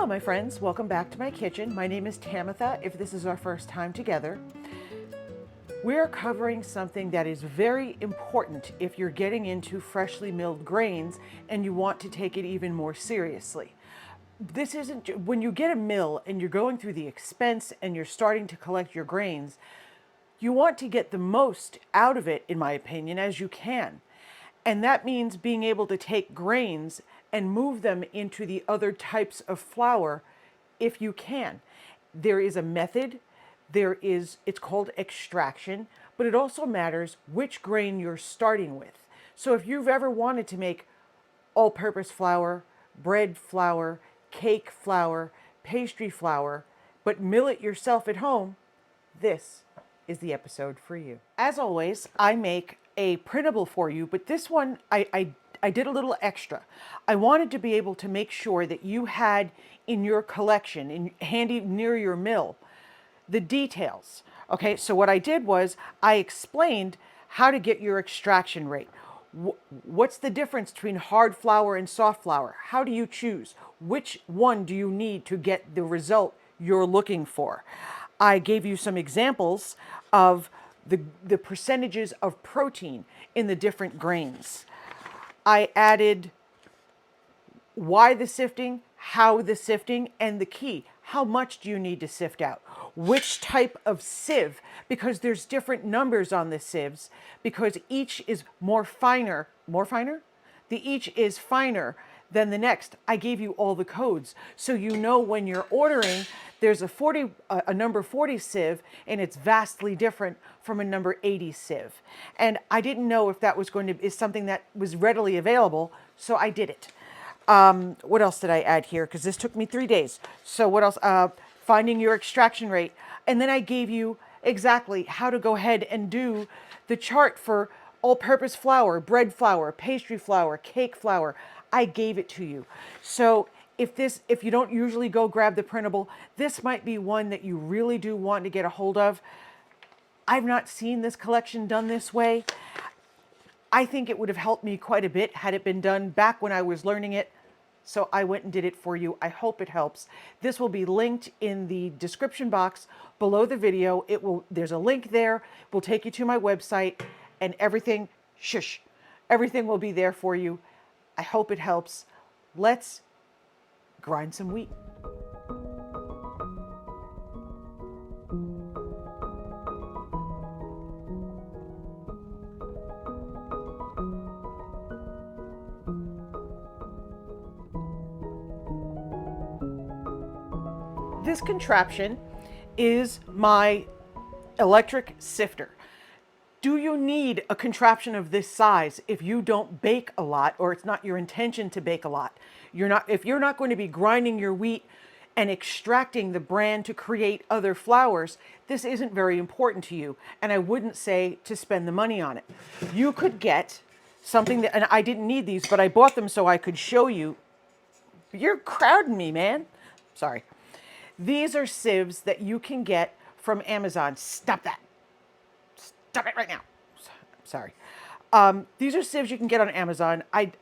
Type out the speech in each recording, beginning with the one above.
Hello, my friends. Welcome back to my kitchen. My name is Tamitha, if this is our first time together. We're covering something that is very important if you're getting into freshly milled grains and you want to take it even more seriously. This isn't, when you get a mill and you're going through the expense and you're starting to collect your grains, you want to get the most out of it, in my opinion, as you can. And that means being able to take grains and move them into the other types of flour if you can. There is a method, it's called extraction, but it also matters which grain you're starting with. So if you've ever wanted to make all-purpose flour, bread flour, cake flour, pastry flour, but mill it yourself at home, this is the episode for you. As always, I make a printable for you, but this one I did a little extra. I wanted to be able to make sure that you had in your collection, handy near your mill, the details. Okay, so what I did was I explained how to get your extraction rate. What's the difference between hard flour and soft flour? How do you choose? Which one do you need to get the result you're looking for? I gave you some examples of the percentages of protein in the different grains. I added why the sifting, how the sifting, and the key. How much do you need to sift out? Which type of sieve? Because there's different numbers on the sieves, because each is more finer. Each is finer than the next. I gave you all the codes, so you know when you're ordering, there's a number 40 sieve, and it's vastly different from a number 80 sieve. And I didn't know if that is something that was readily available, so I did it. What else did I add here? Because this took me 3 days. So what else? Finding your extraction rate. And then I gave you exactly how to go ahead and do the chart for all-purpose flour, bread flour, pastry flour, cake flour. I gave it to you. So if you don't usually go grab the printable, this might be one that you really do want to get a hold of. I've not seen this collection done this way. I think it would have helped me quite a bit had it been done back when I was learning it. So I went and did it for you. I hope it helps. This will be linked in the description box below the video. There's a link there. It will take you to my website, and everything will be there for you. I hope it helps. Let's grind some wheat. This contraption is my electric sifter. Do you need a contraption of this size if you don't bake a lot, or it's not your intention to bake a lot? If you're not going to be grinding your wheat and extracting the bran to create other flours, this isn't very important to you, and I wouldn't say to spend the money on it. You could get something and I didn't need these, but I bought them so I could show you. You're crowding me, man. Sorry. These are sieves that you can get from Amazon. Stop that. Stop it right now. Sorry. These are sieves you can get on Amazon. I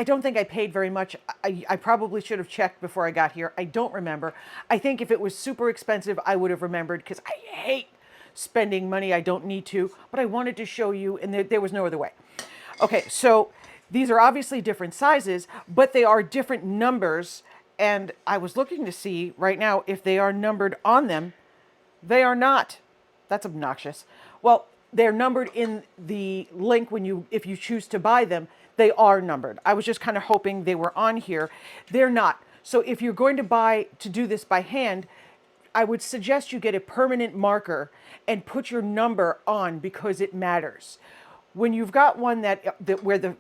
don't think I paid very much. I probably should have checked before I got here. I don't remember. I think if it was super expensive, I would have remembered, because I hate spending money I don't need to. But I wanted to show you, and there was no other way. Okay, so these are obviously different sizes, but they are different numbers. And I was looking to see right now if they are numbered on them. They are not. That's obnoxious. Well, they're numbered in the link if you choose to buy them. They are numbered. I was just kind of hoping they were on here. They're not. So if you're going to do this by hand, I would suggest you get a permanent marker and put your number on, because it matters. When you've got one where the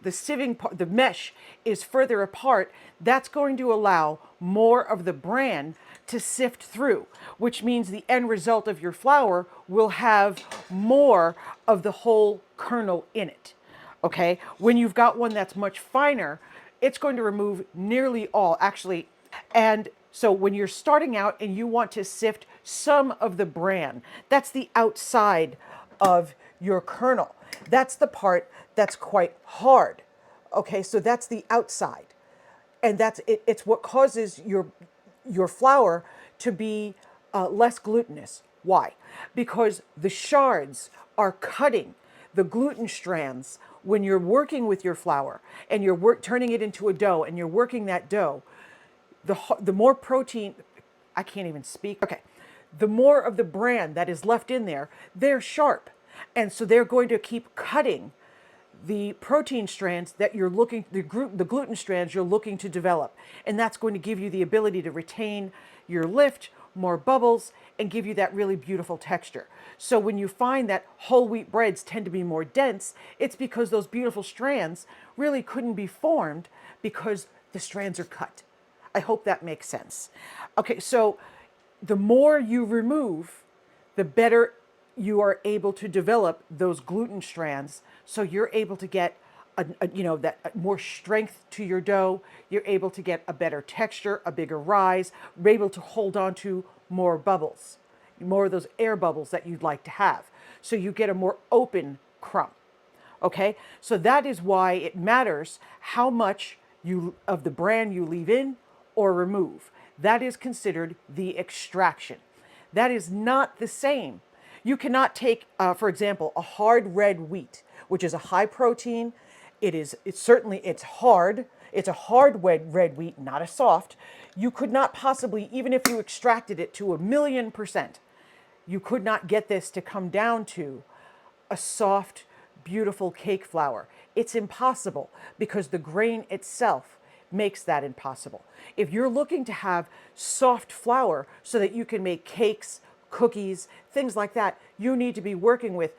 sieving part, the mesh is further apart, that's going to allow more of the bran to sift through, which means the end result of your flour will have more of the whole kernel in it. Okay? When you've got one that's much finer, it's going to remove nearly all, actually. And so when you're starting out and you want to sift some of the bran, that's the outside of your kernel. That's the part that's quite hard. Okay, so that's the outside. and that's it, it's what causes your flour to be less glutinous. Why? Because the shards are cutting the gluten strands when you're working with your flour and you're turning it into a dough and you're working that dough. The more protein, I can't even speak. Okay, the more of the bran that is left in there, they're sharp, and so they're going to keep cutting the protein strands that you're looking, the gluten strands you're looking to develop. And that's going to give you the ability to retain your lift, more bubbles, and give you that really beautiful texture. So when you find that whole wheat breads tend to be more dense, it's because those beautiful strands really couldn't be formed because the strands are cut. I hope that makes sense. Okay, so the more you remove, the better you are able to develop those gluten strands. So you're able to get that more strength to your dough. You're able to get a better texture, a bigger rise. You're able to hold on to more bubbles, more of those air bubbles that you'd like to have. So you get a more open crumb. Okay, so that is why it matters how much of the bran you leave in or remove. That is considered the extraction. That is not the same. You cannot take, for example, a hard red wheat, which is a high protein. It's hard. It's a hard red wheat, not a soft. You could not possibly, even if you extracted it to 1,000,000%, you could not get this to come down to a soft, beautiful cake flour. It's impossible because the grain itself makes that impossible. If you're looking to have soft flour so that you can make cakes, cookies, things like that, you need to be working with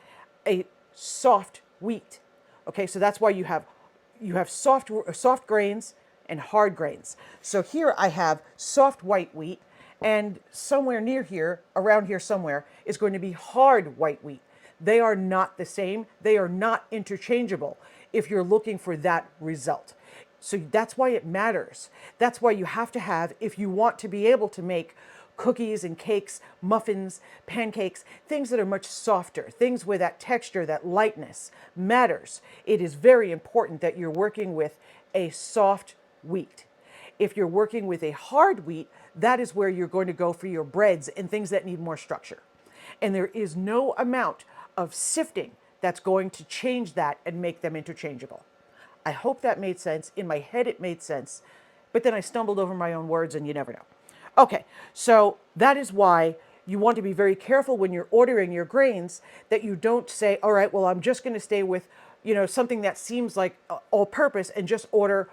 a soft wheat. Okay, so that's why you have soft grains and hard grains. So here I have soft white wheat, and somewhere near here, around here somewhere, is going to be hard white wheat. They are not the same. They are not interchangeable if you're looking for that result. So that's why it matters. That's why you have to have, if you want to be able to make cookies and cakes, muffins, pancakes, things that are much softer, things where that texture, that lightness matters. It is very important that you're working with a soft wheat. If you're working with a hard wheat, that is where you're going to go for your breads and things that need more structure. And there is no amount of sifting that's going to change that and make them interchangeable. I hope that made sense. In my head, it made sense. But then I stumbled over my own words, and you never know. Okay, so that is why you want to be very careful when you're ordering your grains that you don't say, all right, well, I'm just going to stay with, something that seems like all-purpose and just order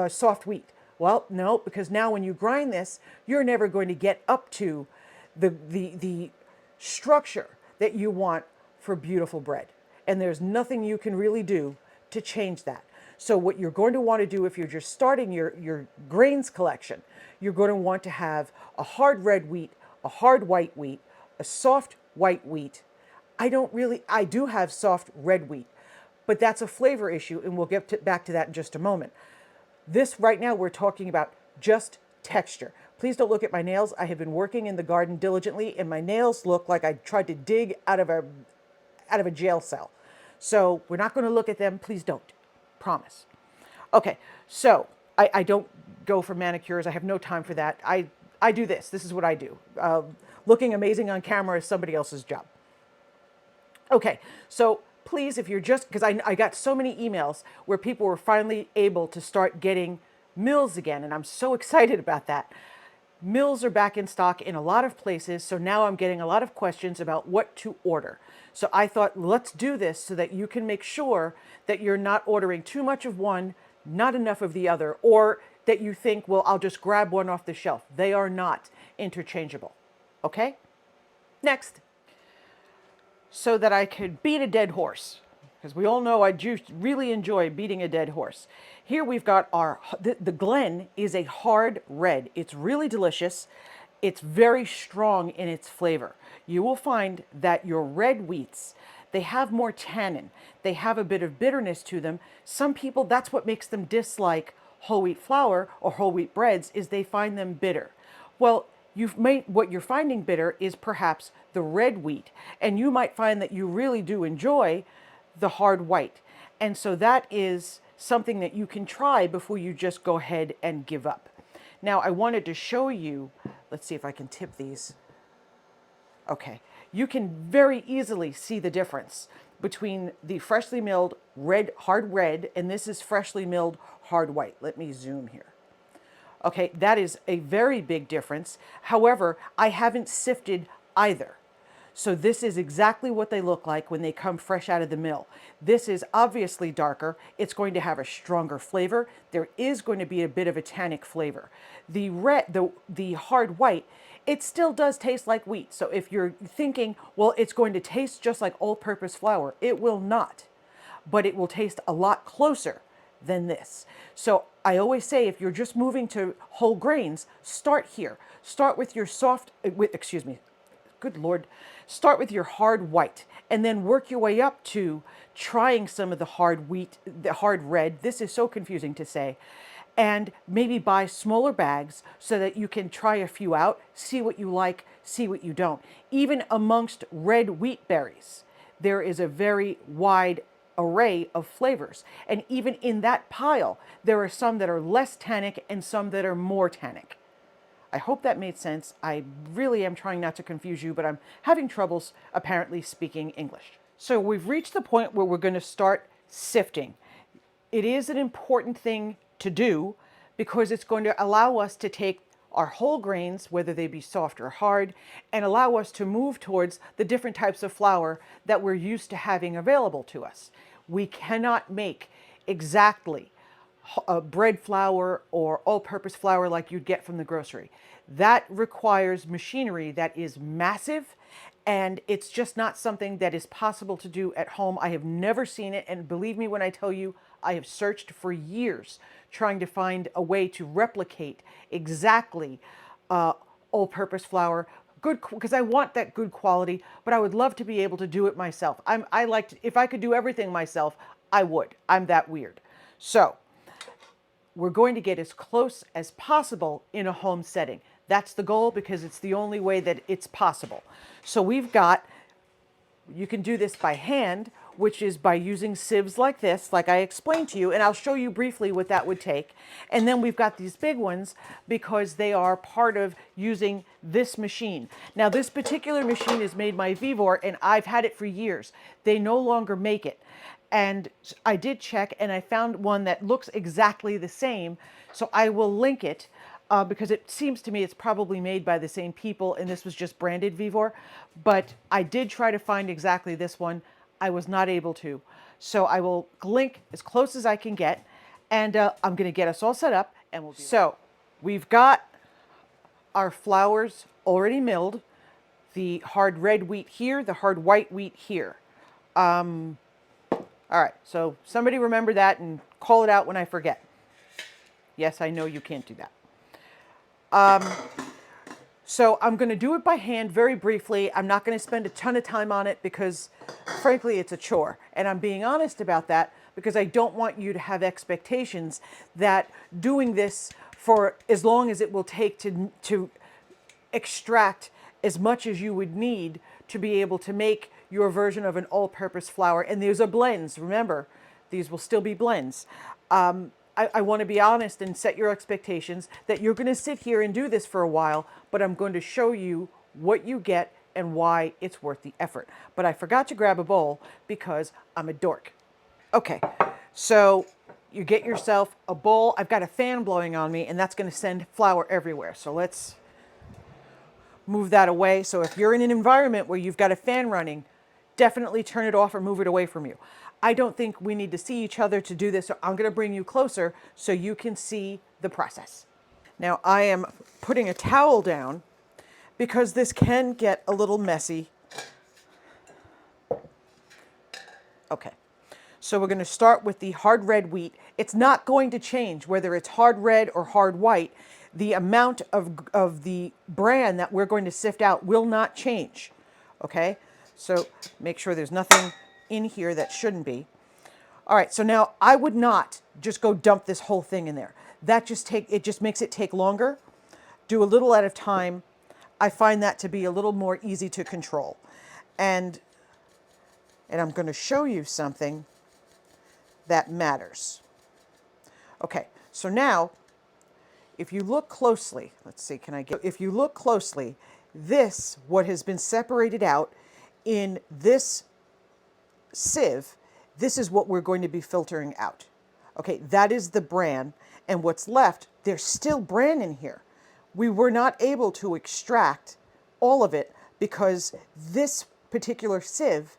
soft wheat. Well, no, because now when you grind this, you're never going to get up to the structure that you want for beautiful bread. And there's nothing you can really do to change that. So what you're going to want to do if you're just starting your grains collection, you're going to want to have a hard red wheat, a hard white wheat, a soft white wheat. I do have soft red wheat, but that's a flavor issue, and we'll get back to that in just a moment. This right now, we're talking about just texture. Please don't look at my nails. I have been working in the garden diligently, and my nails look like I tried to dig out of a jail cell. So we're not going to look at them. Please don't. Promise. Okay, so I don't go for manicures. I have no time for that. I do this. This is what I do. Looking amazing on camera is somebody else's job. Okay, so please, if you're just, because I got so many emails where people were finally able to start getting mills again, and I'm so excited about that. Mills are back in stock in a lot of places, so now I'm getting a lot of questions about what to order. So I thought, let's do this so that you can make sure that you're not ordering too much of one, not enough of the other, or that you think, well, I'll just grab one off the shelf. They are not interchangeable. Okay? Next. So that I could beat a dead horse, because we all know I do really enjoy beating a dead horse. Here we've got the Glen is a hard red. It's really delicious. It's very strong in its flavor. You will find that your red wheats, they have more tannin. They have a bit of bitterness to them. Some people, that's what makes them dislike whole wheat flour or whole wheat breads, is they find them bitter. Well, what you're finding bitter is perhaps the red wheat, and you might find that you really do enjoy the hard white. And so that is something that you can try before you just go ahead and give up. Now, I wanted to show you, let's see if I can tip these. Okay, you can very easily see the difference between the freshly milled red, hard red, and this is freshly milled hard white. Let me zoom here. Okay, that is a very big difference. However, I haven't sifted either. So this is exactly what they look like when they come fresh out of the mill. This is obviously darker. It's going to have a stronger flavor. There is going to be a bit of a tannic flavor. The red, the hard white, it still does taste like wheat. So if you're thinking, well, it's going to taste just like all-purpose flour, it will not, but it will taste a lot closer than this. So I always say, if you're just moving to whole grains, start here. Start with your good Lord, start with your hard white and then work your way up to trying some of the hard wheat, the hard red. This is so confusing to say. And maybe buy smaller bags so that you can try a few out, see what you like, see what you don't. Even amongst red wheat berries, there is a very wide array of flavors. And even in that pile, there are some that are less tannic and some that are more tannic. I hope that made sense. I really am trying not to confuse you, but I'm having troubles apparently speaking English. So we've reached the point where we're going to start sifting. It is an important thing to do because it's going to allow us to take our whole grains, whether they be soft or hard, and allow us to move towards the different types of flour that we're used to having available to us. We cannot make exactly bread flour or all-purpose flour like you'd get from the grocery. That requires machinery that is massive, and it's just not something that is possible to do at home. I have never seen it, and believe me when I tell you, I have searched for years trying to find a way to replicate exactly all-purpose flour, good, because I want that good quality, but I would love to be able to do it myself. If I could do everything myself, I would. I'm that weird. So we're going to get as close as possible in a home setting. That's the goal because it's the only way that it's possible. So we've got, you can do this by hand, which is by using sieves like this, like I explained to you, and I'll show you briefly what that would take. And then we've got these big ones because they are part of using this machine. Now, this particular machine is made by Vivor, and I've had it for years. They no longer make it. And I did check, and I found one that looks exactly the same. So I will link it because it seems to me it's probably made by the same people, and this was just branded Vivor. But I did try to find exactly this one. I was not able to. So I will link as close as I can get, and I'm going to get us all set up, and we'll be so we've got our flours already milled, the hard red wheat here, the hard white wheat here. All right, so somebody remember that and call it out when I forget. Yes, I know you can't do that. So I'm going to do it by hand very briefly. I'm not going to spend a ton of time on it because, frankly, it's a chore. And I'm being honest about that because I don't want you to have expectations that doing this for as long as it will take to extract as much as you would need to be able to make your version of an all-purpose flour. And these are blends. Remember, these will still be blends. I want to be honest and set your expectations that you're going to sit here and do this for a while, but I'm going to show you what you get and why it's worth the effort. But I forgot to grab a bowl because I'm a dork. Okay, so you get yourself a bowl. I've got a fan blowing on me, and that's going to send flour everywhere. So let's move that away. So if you're in an environment where you've got a fan running, definitely turn it off or move it away from you. I don't think we need to see each other to do this, so I'm going to bring you closer so you can see the process. Now I am putting a towel down because this can get a little messy. Okay, so we're going to start with the hard red wheat. It's not going to change whether it's hard red or hard white. The amount of the bran that we're going to sift out will not change. Okay, so make sure there's nothing in here that shouldn't be. All right, so now I would not just go dump this whole thing in there. It just makes it take longer. Do a little at a time. I find that to be a little more easy to control. And I'm going to show you something that matters. Okay, so now, if you look closely, let's see, can I get, if you look closely, this, what has been separated out in this sieve, this is what we're going to be filtering out. Okay, that is the bran, and what's left, there's still bran in here. We were not able to extract all of it because this particular sieve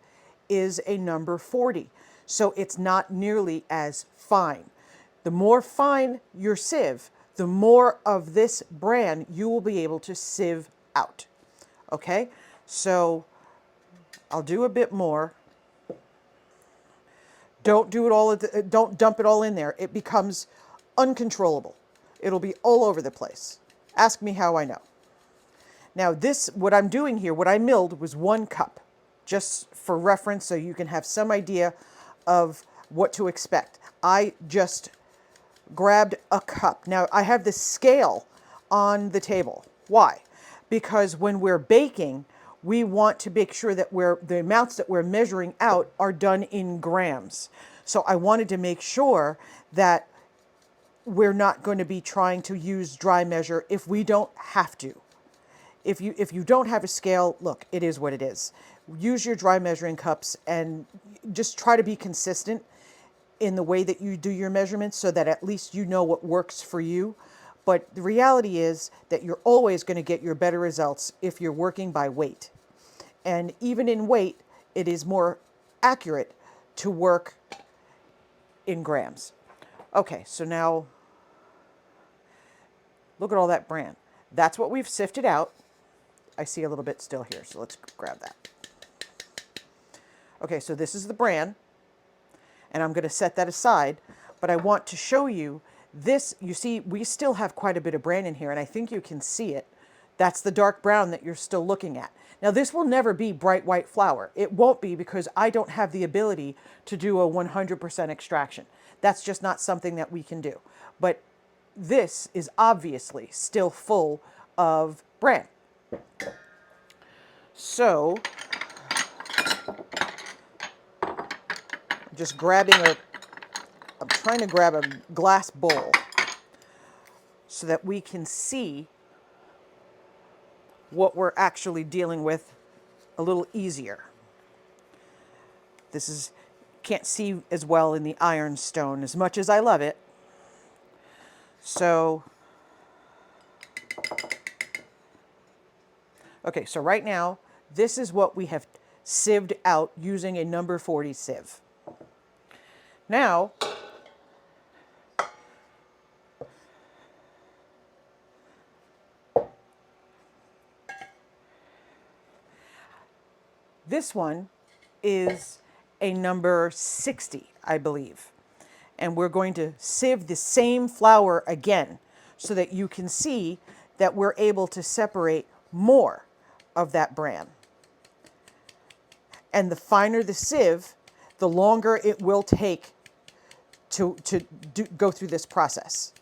is a number 40, so it's not nearly as fine. The more fine your sieve, the more of this bran you will be able to sieve out. Okay, so I'll do a bit more. Don't do it all. Don't dump it all in there. It becomes uncontrollable. It'll be all over the place. Ask me how I know. Now this, what I'm doing here, what I milled was 1 cup, just for reference, so you can have some idea of what to expect. I just grabbed a cup. Now I have the scale on the table. Why? Because when we're baking, we want to make sure that the amounts that we're measuring out are done in grams. So I wanted to make sure that we're not going to be trying to use dry measure if we don't have to. If you don't have a scale, look, it is what it is. Use your dry measuring cups and just try to be consistent in the way that you do your measurements so that at least you know what works for you. But the reality is that you're always going to get your better results if you're working by weight. And even in weight, it is more accurate to work in grams. Okay, so now look at all that bran. That's what we've sifted out. I see a little bit still here, so let's grab that. Okay, so this is the bran, and I'm going to set that aside, but I want to show you this. You see, we still have quite a bit of bran in here, and I think you can see it. That's the dark brown that you're still looking at. Now, this will never be bright white flour. It won't be because I don't have the ability to do a 100% extraction. That's just not something that we can do. But this is obviously still full of bran. So, just grabbing I'm trying to grab a glass bowl so that we can see what we're actually dealing with a little easier. This is, can't see as well in the ironstone as much as I love it. So, okay, so right now, this is what we have sieved out using a number 40 sieve. Now, this one is a number 60, I believe. And we're going to sieve the same flour again so that you can see that we're able to separate more of that bran. And the finer the sieve, the longer it will take to go through this process.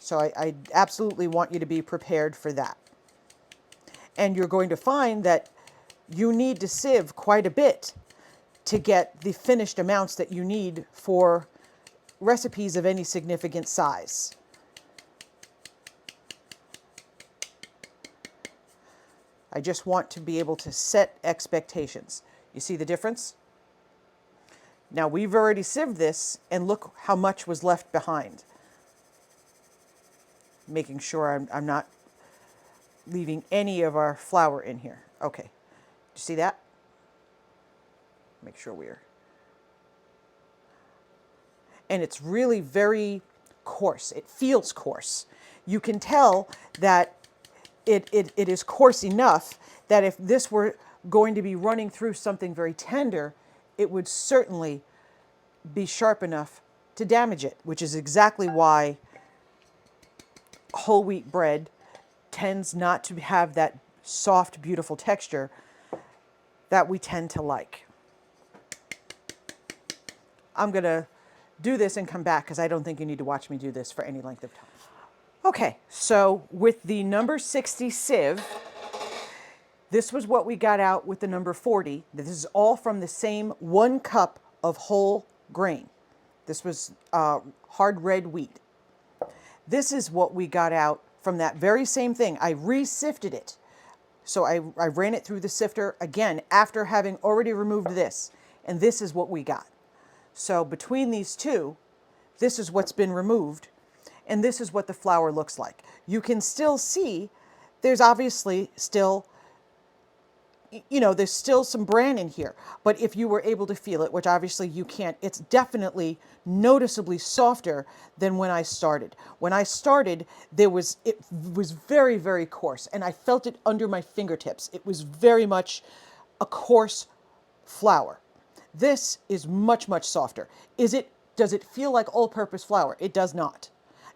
So I absolutely want you to be prepared for that. And you're going to find that you need to sieve quite a bit to get the finished amounts that you need for recipes of any significant size. I just want to be able to set expectations. You see the difference? Now we've already sieved this, and look how much was left behind. Making sure I'm not leaving any of our flour in here. Okay, do you see that? Make sure we're... And it's really very coarse. It feels coarse. You can tell that it is coarse enough that if this were going to be running through something very tender, it would certainly be sharp enough to damage it, which is exactly why whole wheat bread tends not to have that soft, beautiful texture that we tend to like. I'm going to do this and come back because I don't think you need to watch me do this for any length of time. Okay, so with the number 60 sieve, this was what we got out with the number 40. This is all from the same 1 cup of whole grain. This was hard red wheat. This is what we got out from that very same thing. I re-sifted it. So I ran it through the sifter again after having already removed this. And this is what we got. So between these two, this is what's been removed. And this is what the flour looks like. You can still see there's obviously still, you know, there's still some bran in here. But if you were able to feel it, which obviously you can't, it's definitely noticeably softer than when I started. When I started, it was very, very coarse. And I felt it under my fingertips. It was very much a coarse flour. This is much, much softer. Does it feel like all-purpose flour? It does not.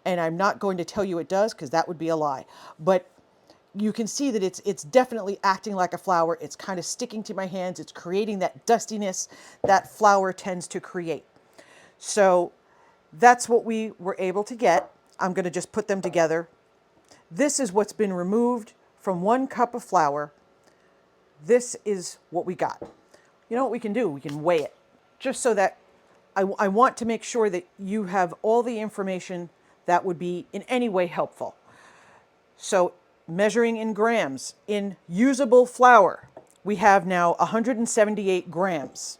And I'm not going to tell you it does because that would be a lie. But you can see that it's definitely acting like a flour. It's kind of sticking to my hands. It's creating that dustiness that flour tends to create. So that's what we were able to get. I'm going to just put them together. This is what's been removed from 1 cup of flour. This is what we got. You know what we can do? We can weigh it just so that I want to make sure that you have all the information that would be in any way helpful. So measuring in grams, in usable flour, we have now 178 grams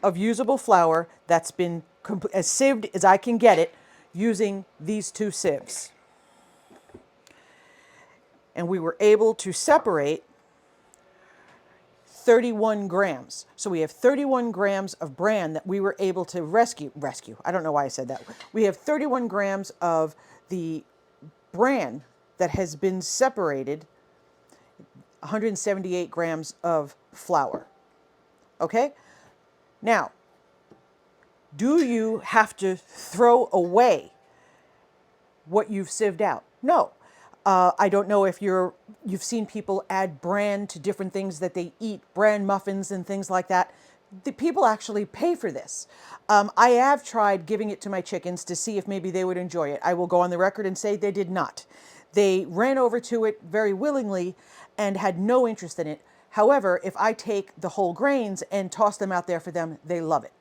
of usable flour that's been as sieved as I can get it using these 2 sieves. And we were able to separate 31 grams. So we have 31 grams of bran that we were able to rescue. I don't know why I said that. We have 31 grams of the bran that has been separated, 178 grams of flour. Okay? Now, do you have to throw away what you've sieved out? No. I don't know if you've seen people add bran to different things that they eat, bran muffins and things like that. The people actually pay for this. I have tried giving it to my chickens to see if maybe they would enjoy it. I will go on the record and say they did not. They ran over to it very willingly and had no interest in it. However, if I take the whole grains and toss them out there for them, they love it.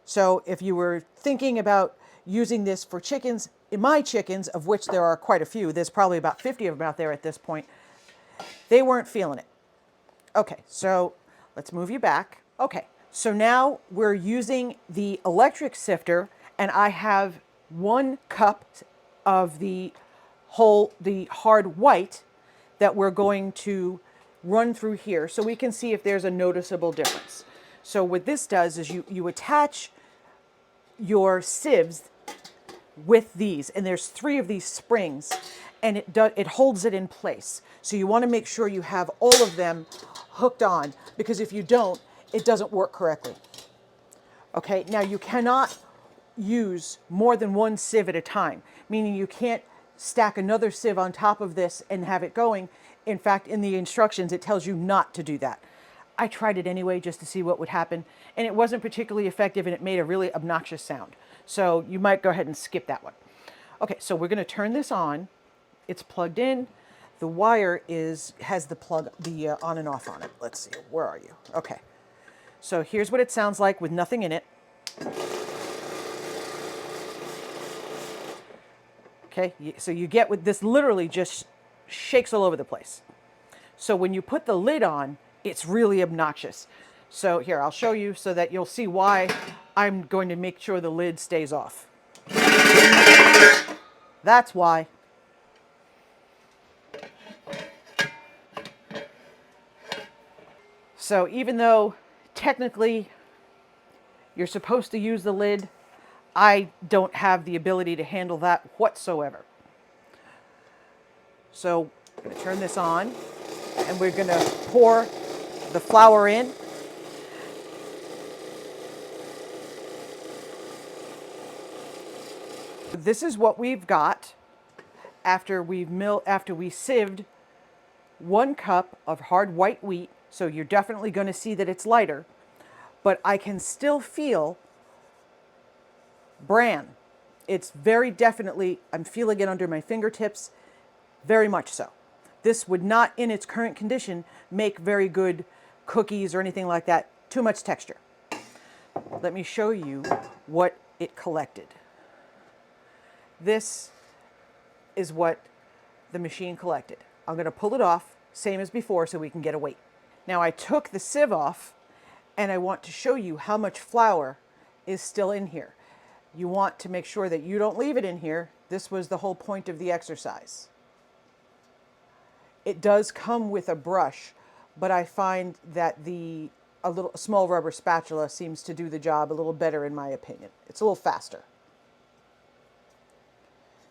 So if you were thinking about using this for chickens, my chickens, of which there are quite a few, there's probably about 50 of them out there at this point, they weren't feeling it. Okay, so let's move you back. Okay, so now we're using the electric sifter, and I have 1 cup of the hard white that we're going to run through here so we can see if there's a noticeable difference. So what this does is you attach your sieves with these, and there's 3 of these springs, and it holds it in place. So you want to make sure you have all of them hooked on, because if you don't, it doesn't work correctly. Okay, now you cannot use more than 1 sieve at a time, meaning you can't stack another sieve on top of this and have it going. In fact, in the instructions, it tells you not to do that. I tried it anyway just to see what would happen, and it wasn't particularly effective, and it made a really obnoxious sound. So you might go ahead and skip that one. Okay, so we're going to turn this on. It's plugged in. The wire has the plug, the on and off on it. Let's see, where are you? Okay, so here's what it sounds like with nothing in it. Okay, so you get with this literally just shakes all over the place. So when you put the lid on, it's really obnoxious. So here, I'll show you so that you'll see why I'm going to make sure the lid stays off. That's why. So even though technically you're supposed to use the lid, I don't have the ability to handle that whatsoever. So I'm going to turn this on, and we're going to pour the flour in. This is what we've got after we sieved 1 cup of hard white wheat. So you're definitely going to see that it's lighter, but I can still feel bran. It's very definitely, I'm feeling it under my fingertips, very much so. This would not, in its current condition, make very good cookies or anything like that. Too much texture. let me show you what it collected. This is what the machine collected. I'm going to pull it off, same as before, so we can get a weight. Now I took the sieve off, and I want to show you how much flour is still in here. You want to make sure that you don't leave it in here. This was the whole point of the exercise. It does come with a brush, but I find that a small rubber spatula seems to do the job a little better in my opinion. It's a little faster.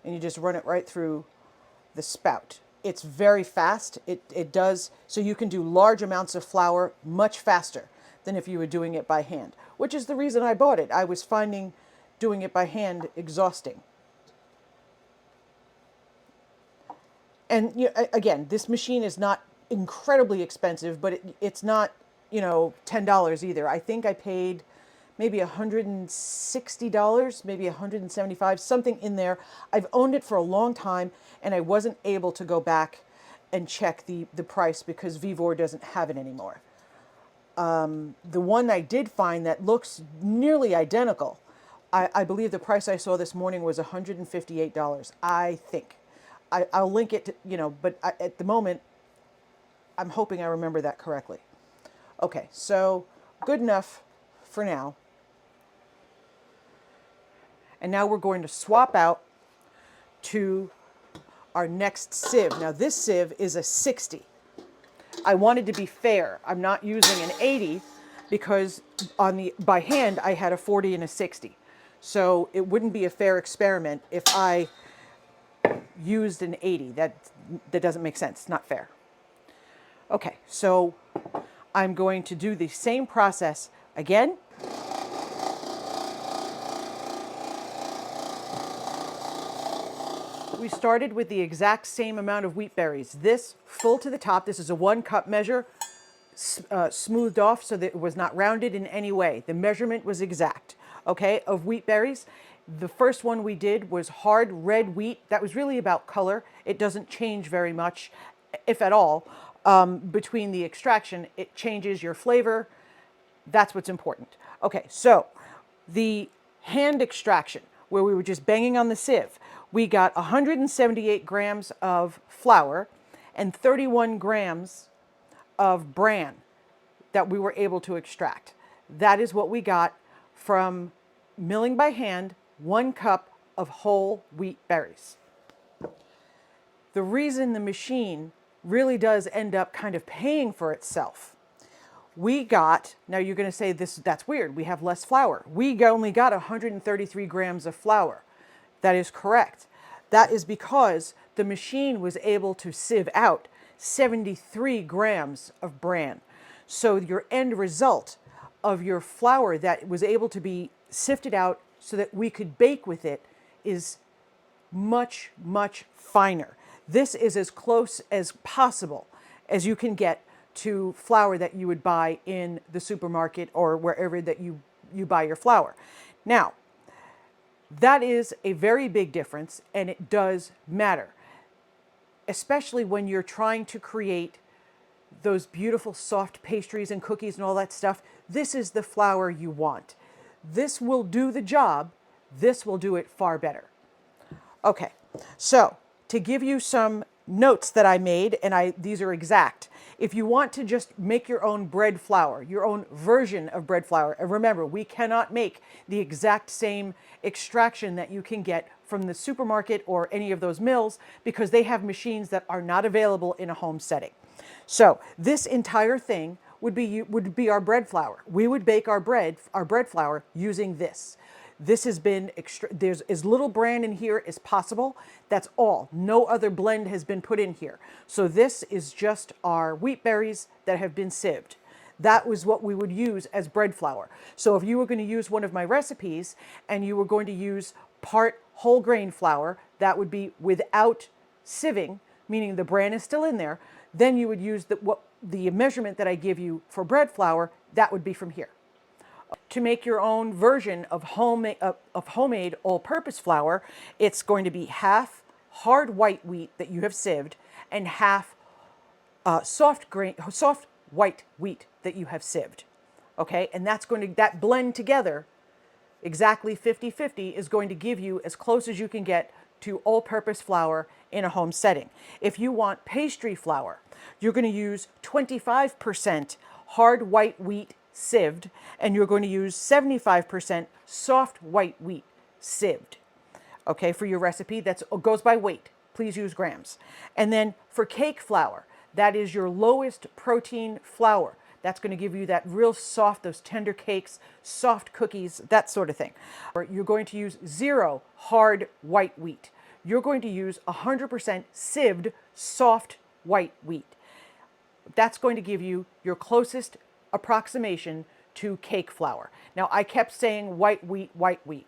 And you just run it right through the spout. It's very fast. It does, so you can do large amounts of flour much faster than if you were doing it by hand, which is the reason I bought it. I was finding doing it by hand exhausting. And you know, again, this machine is not incredibly expensive, but it's not, you know, $10 either. I think I paid maybe $160, maybe $175, something in there. I've owned it for a long time, and I wasn't able to go back and check the price because Vivor doesn't have it anymore. The one I did find that looks nearly identical, I believe the price I saw this morning was $158, I think. I'll link it to, you know, but at the moment, I'm hoping I remember that correctly. Okay, so good enough for now. And now we're going to swap out to our next sieve. Now this sieve is a 60. I wanted to be fair. I'm not using an 80 because by hand I had a 40 and a 60. So it wouldn't be a fair experiment if I used an 80. That doesn't make sense. It's not fair. Okay, so I'm going to do the same process again. We started with the exact same amount of wheat berries. This full to the top. This is a 1 cup measure, smoothed off so that it was not rounded in any way. The measurement was exact, okay, of wheat berries. The first one we did was hard red wheat. That was really about color. It doesn't change very much, if at all, between the extraction. It changes your flavor. That's what's important. Okay, so the hand extraction, where we were just banging on the sieve, we got 178 grams of flour and 31 grams of bran that we were able to extract. That is what we got from milling by hand 1 cup of whole wheat berries. The reason the machine really does end up kind of paying for itself, we got, now you're going to say that's weird, we have less flour. We only got 133 grams of flour. That is correct. That is because the machine was able to sieve out 73 grams of bran. So your end result of your flour that was able to be sifted out so that we could bake with it is much, much finer. This is as close as possible as you can get to flour that you would buy in the supermarket or wherever that you buy your flour. Now, that is a very big difference, and it does matter, especially when you're trying to create those beautiful soft pastries and cookies and all that stuff. This is the flour you want. This will do the job. This will do it far better. Okay, so to give you some notes that I made, and these are exact. If you want to just make your own bread flour, your own version of bread flour, and remember, we cannot make the exact same extraction that you can get from the supermarket or any of those mills because they have machines that are not available in a home setting. So this entire thing would be our bread flour. We would bake our bread flour using this. This has been, there's as little bran in here as possible. That's all. No other blend has been put in here. So this is just our wheat berries that have been sieved. That was what we would use as bread flour. So if you were going to use one of my recipes and you were going to use part whole grain flour, that would be without sieving, meaning the bran is still in there, then you would use the measurement that I give you for bread flour, that would be from here. To make your own version of homemade all-purpose flour, it's going to be half hard white wheat that you have sieved and half soft white wheat that you have sieved. Okay, and that blend together, exactly 50-50, is going to give you as close as you can get to all-purpose flour in a home setting. If you want pastry flour, you're going to use 25% hard white wheat sieved, and you're going to use 75% soft white wheat sieved. Okay, for your recipe, that goes by weight. Please use grams. And then for cake flour, that is your lowest protein flour. That's going to give you that real soft, those tender cakes, soft cookies, that sort of thing. You're going to use 0 hard white wheat. You're going to use 100% sieved soft white wheat. That's going to give you your closest approximation to cake flour. Now, I kept saying white wheat, white wheat.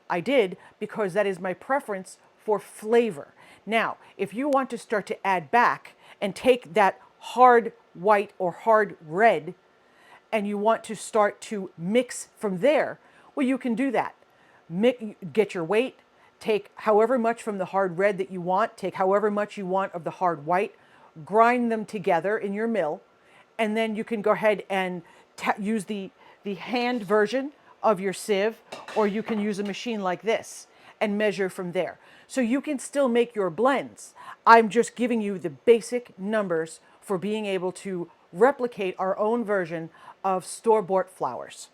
I did because that is my preference for flavor. Now, if you want to start to add back and take that hard white or hard red and you want to start to mix from there, well, you can do that. Get your weight, take however much from the hard red that you want, take however much you want of the hard white, grind them together in your mill, and then you can go ahead and use the hand version of your sieve, or you can use a machine like this and measure from there. So you can still make your blends. I'm just giving you the basic numbers for being able to replicate our own version of store-bought flours.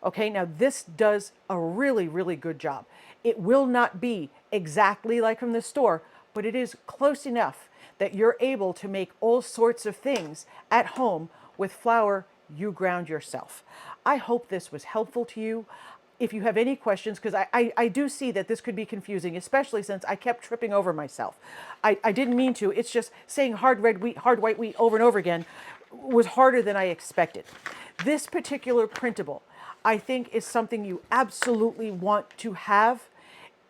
Okay, now this does a really, really good job. It will not be exactly like from the store, but it is close enough that you're able to make all sorts of things at home with flour you ground yourself. I hope this was helpful to you. If you have any questions, because I do see that this could be confusing, especially since I kept tripping over myself. I didn't mean to. It's just saying hard red wheat, hard white wheat over and over again was harder than I expected. This particular printable, I think, is something you absolutely want to have.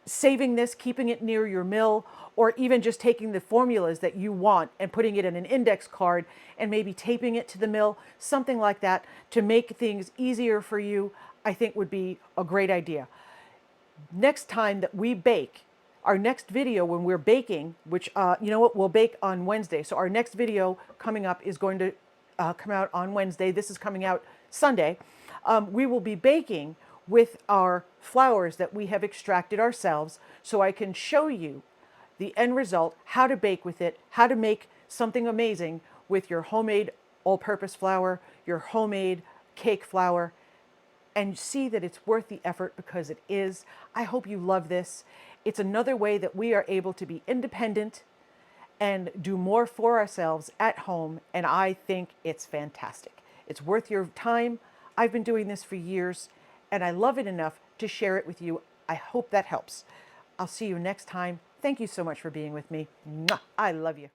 Saving this, keeping it near your mill, or even just taking the formulas that you want and putting it in an index card and maybe taping it to the mill, something like that, to make things easier for you, I think would be a great idea. Next time that we bake, our next video when we're baking, which, you know what, we'll bake on Wednesday. So our next video coming up is going to come out on Wednesday. This is coming out Sunday. We will be baking with our flours that we have extracted ourselves, so I can show you the end result, how to bake with it, how to make something amazing with your homemade all-purpose flour, your homemade cake flour, and see that it's worth the effort, because it is. I hope you love this. It's another way that we are able to be independent and do more for ourselves at home, and I think it's fantastic. It's worth your time. I've been doing this for years, and I love it enough to share it with you. I hope that helps. I'll see you next time. Thank you so much for being with me. Mwah! I love you.